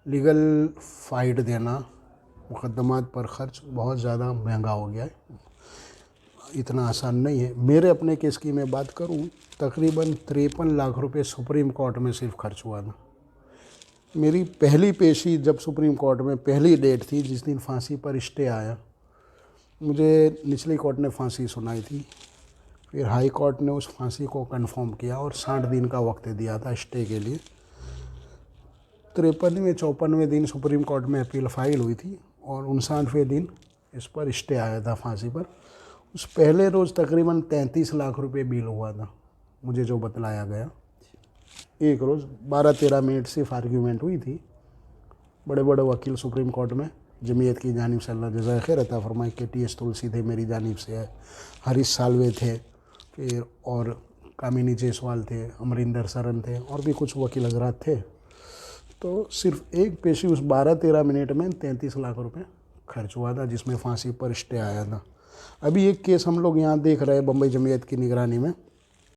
Legal fight देना, मुकदमात पर ख़र्च बहुत ज़्यादा महंगा हो गया है, इतना आसान नहीं है। मेरे अपने केस की मैं बात करूं, तकरीबन 53 लाख रुपए सुप्रीम कोर्ट में सिर्फ खर्च हुआ था। मेरी पहली पेशी जब सुप्रीम कोर्ट में पहली डेट थी, जिस दिन फांसी पर स्टे आया, मुझे निचली कोर्ट ने फांसी सुनाई थी, फिर हाई कोर्ट ने उस फांसी को कंफर्म किया और 60 दिन का वक्त दिया था स्टे के लिए। 53वें 54वें दिन सुप्रीम कोर्ट में अपील फाइल हुई थी और 59वें दिन इस पर स्टे आया था फांसी पर। उस पहले रोज़ तकरीबन 33 लाख रुपए बिल हुआ था, मुझे जो बतलाया गया। एक रोज़ 12-13 मिनट सिर्फ आर्ग्यूमेंट हुई थी। बड़े बड़े वकील सुप्रीम कोर्ट में जमीयत की जानिब से अल्लाह जज़ाए खैर अता फरमाए, KTS तुलसी थे मेरी जानिब से, हरीश सालवे थे, फिर और कामिनी जायसवाल थे, अमरिंदर सरन थे, और भी कुछ वकील हजरात थे। तो सिर्फ एक पेशी उस 12-13 मिनट में 33 लाख रुपए खर्च हुआ था, जिसमें फांसी पर स्टे आया था। अभी एक केस हम लोग यहाँ देख रहे हैं बम्बई जमीयत की निगरानी में,